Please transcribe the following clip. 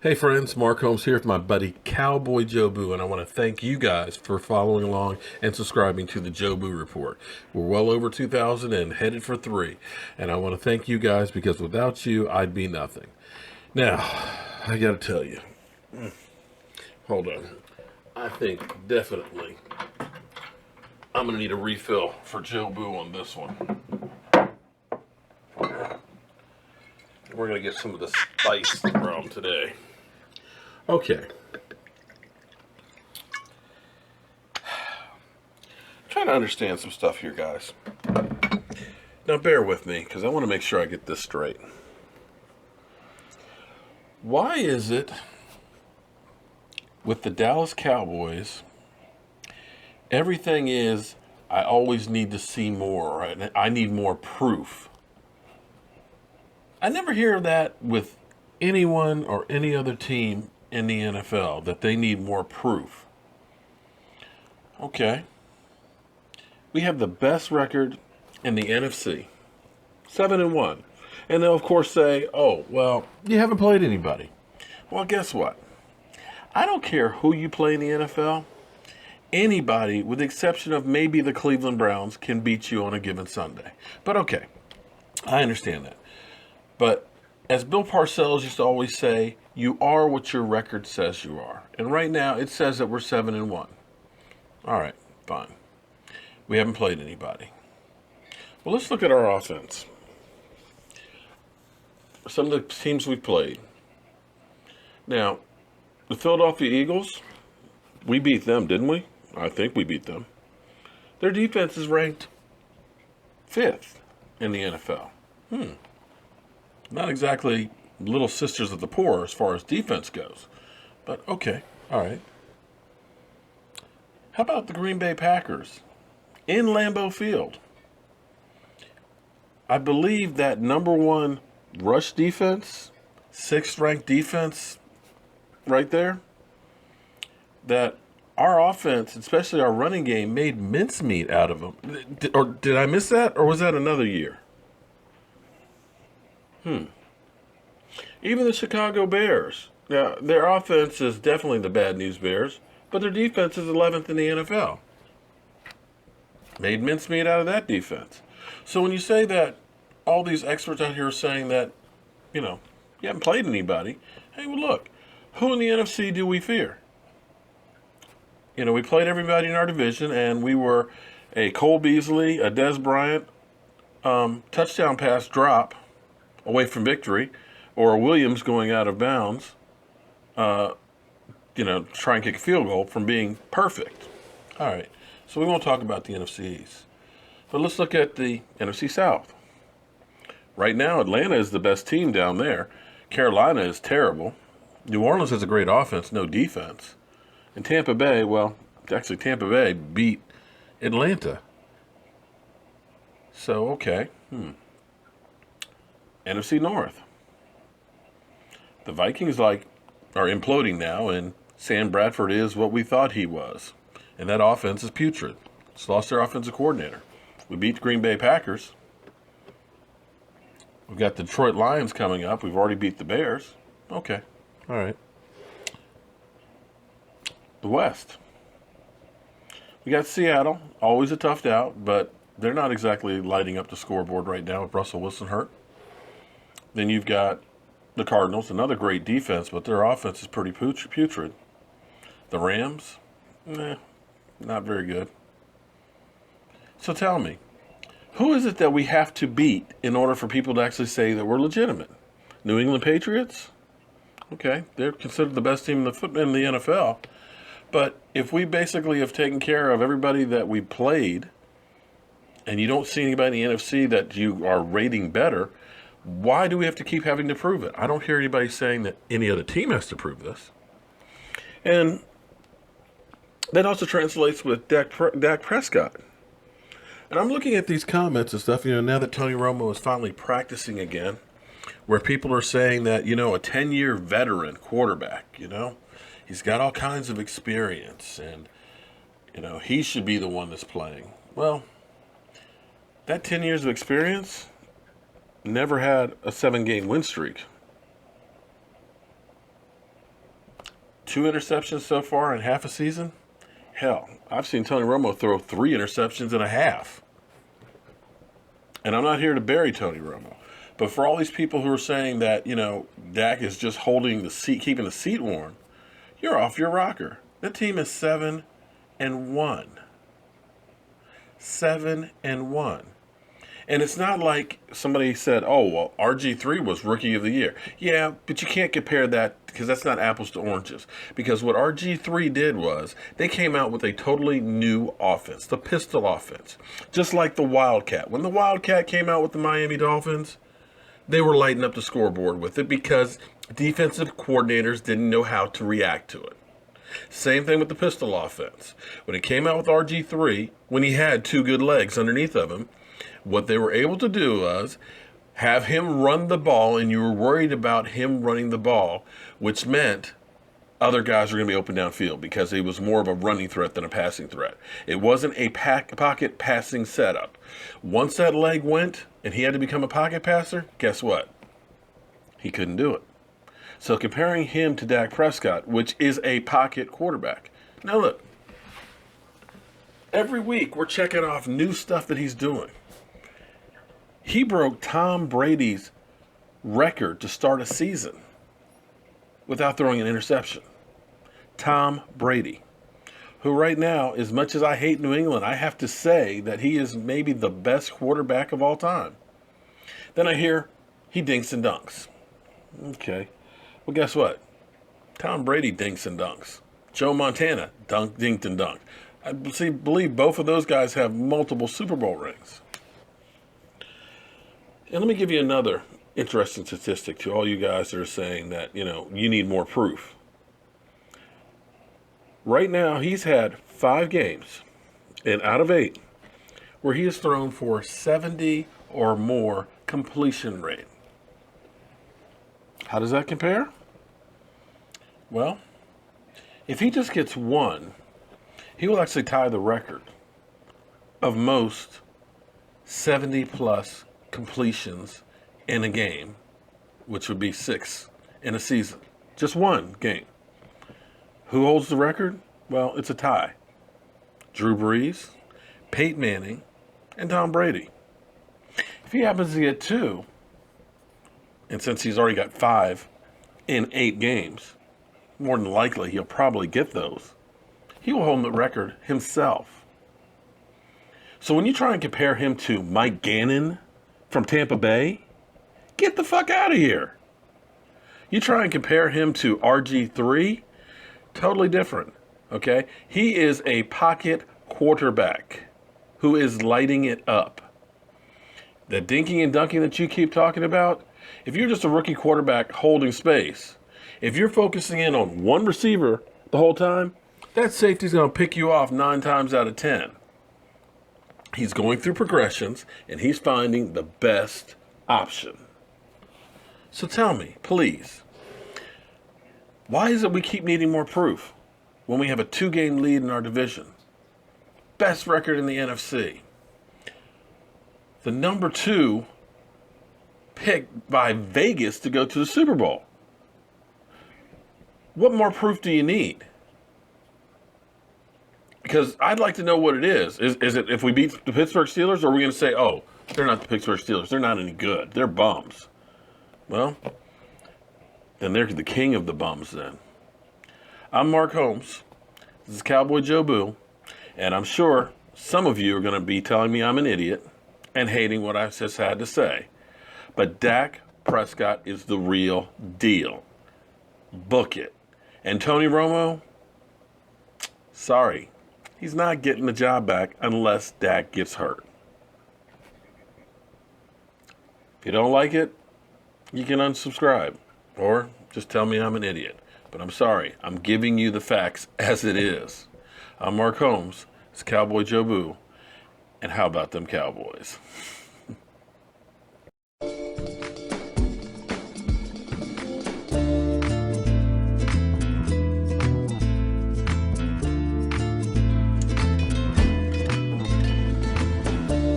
Hey friends, Mark Holmes here with my buddy Cowboy Joe Boo, and I want to thank you guys for following along and subscribing to the Joe Boo Report. We're well over 2,000 and headed for 3, and I want to thank you guys because without you, I'd be nothing. Now, I got to tell you, hold on, I think definitely I'm going to need a refill for Joe Boo on this one. We're going to get some of the spice rum today. Okay. Trying to understand some stuff here, guys. Now, bear with me, because I want to make sure I get this straight. Why is it with the Dallas Cowboys, everything is, I always need to see more, right? I need more proof. I never hear that with anyone or any other team in the NFL, that they need more proof. Okay. We have the best record in the NFC, 7-1. And they'll, of course, say, oh, well, you haven't played anybody. Well, guess what? I don't care who you play in the NFL. Anybody, with the exception of maybe the Cleveland Browns, can beat you on a given Sunday. But okay, I understand that. But as Bill Parcells used to always say, you are what your record says you are. And right now, it says that we're 7-1. All right, fine. We haven't played anybody. Well, let's look at our offense. Some of the teams we've played. Now, the Philadelphia Eagles, we beat them, didn't we? I think we beat them. Their defense is ranked 5th in the NFL. Not exactly little sisters of the poor as far as defense goes. But okay, all right. How about the Green Bay Packers in Lambeau Field? I believe that number one rush defense, 6th ranked defense right there, that our offense, especially our running game, made mincemeat out of them. Or did I miss that? Or was that another year? Even the Chicago Bears. Now, their offense is definitely the bad news Bears, but their defense is 11th in the NFL. Made mincemeat out of that defense. So when you say that all these experts out here are saying that, you haven't played anybody, hey, well, look, who in the NFC do we fear? We played everybody in our division, and we were a Cole Beasley, a Des Bryant touchdown pass drop away from victory, or a Williams going out of bounds, try and kick a field goal from being perfect. All right, so we won't talk about the NFC East. But let's look at the NFC South. Right now, Atlanta is the best team down there. Carolina is terrible. New Orleans has a great offense, no defense. And Tampa Bay, well, actually Tampa Bay beat Atlanta. So, okay. NFC North. The Vikings are imploding now, and Sam Bradford is what we thought he was. And that offense is putrid. It's lost their offensive coordinator. We beat the Green Bay Packers. We've got the Detroit Lions coming up. We've already beat the Bears. Okay. All right. The West. We got Seattle, always a tough out, but they're not exactly lighting up the scoreboard right now with Russell Wilson hurt. Then you've got the Cardinals, another great defense, but their offense is pretty putrid. The Rams, not very good. So tell me, who is it that we have to beat in order for people to actually say that we're legitimate? New England Patriots? Okay, they're considered the best team in the NFL. But if we basically have taken care of everybody that we played, and you don't see anybody in the NFC that you are rating better, why do we have to keep having to prove it? I don't hear anybody saying that any other team has to prove this. And that also translates with Dak Prescott. And I'm looking at these comments and stuff, now that Tony Romo is finally practicing again, where people are saying that, a 10-year veteran quarterback, he's got all kinds of experience, and, he should be the one that's playing. Well, that 10 years of experience never had a 7-game win streak. 2 interceptions so far in half a season? Hell, I've seen Tony Romo throw 3 interceptions in a half. And I'm not here to bury Tony Romo. But for all these people who are saying that, Dak is just holding the seat, keeping the seat warm, you're off your rocker. That team is 7-1. 7-1. And it's not like somebody said, oh, well, RG3 was Rookie of the Year. Yeah, but you can't compare that because that's not apples to oranges. Because what RG3 did was they came out with a totally new offense, the pistol offense. Just like the Wildcat. When the Wildcat came out with the Miami Dolphins, they were lighting up the scoreboard with it because defensive coordinators didn't know how to react to it. Same thing with the pistol offense. When it came out with RG3, when he had 2 good legs underneath of him, what they were able to do was have him run the ball, and you were worried about him running the ball, which meant other guys were going to be open downfield because he was more of a running threat than a passing threat. It wasn't a pocket passing setup. Once that leg went and he had to become a pocket passer, guess what? He couldn't do it. So comparing him to Dak Prescott, which is a pocket quarterback. Now look, every week we're checking off new stuff that he's doing. He broke Tom Brady's record to start a season without throwing an interception. Tom Brady, who right now, as much as I hate New England, I have to say that he is maybe the best quarterback of all time. Then I hear he dinks and dunks. Okay. Well, guess what? Tom Brady dinks and dunks. Joe Montana dinked and dunked. I believe both of those guys have multiple Super Bowl rings. And let me give you another interesting statistic to all you guys that are saying that, you need more proof. Right now, he's had 5 games, and out of 8, where he has thrown for 70 or more completion rate. How does that compare? Well, if he just gets 1, he will actually tie the record of most 70-plus completions in a game, which would be 6 in a season. Just 1 game. Who holds the record? Well, it's a tie. Drew Brees, Peyton Manning, and Tom Brady. If he happens to get 2, and since he's already got 5 in 8 games, more than likely he'll probably get those. He will hold the record himself. So when you try and compare him to Mike Gannon from Tampa Bay, get the fuck out of here. You try and compare him to RG3, totally different, okay? He is a pocket quarterback who is lighting it up. The dinking and dunking that you keep talking about, if you're just a rookie quarterback holding space, if you're focusing in on one receiver the whole time, that safety's going to pick you off 9 times out of 10. He's going through progressions, and he's finding the best option. So tell me, please, why is it we keep needing more proof when we have a 2-game lead in our division? Best record in the NFC. The number 2 picked by Vegas to go to the Super Bowl. What more proof do you need? Because I'd like to know what it is. Is it if we beat the Pittsburgh Steelers, or are we going to say, oh, they're not the Pittsburgh Steelers. They're not any good. They're bums. Well, then they're the king of the bums then. I'm Mark Holmes. This is Cowboy Joe Boo. And I'm sure some of you are going to be telling me I'm an idiot and hating what I just had to say. But Dak Prescott is the real deal. Book it. And Tony Romo, sorry, he's not getting the job back unless Dak gets hurt. If you don't like it, you can unsubscribe or just tell me I'm an idiot. But I'm sorry, I'm giving you the facts as it is. I'm Mark Holmes. It's Cowboy Joe Boo. And how about them Cowboys?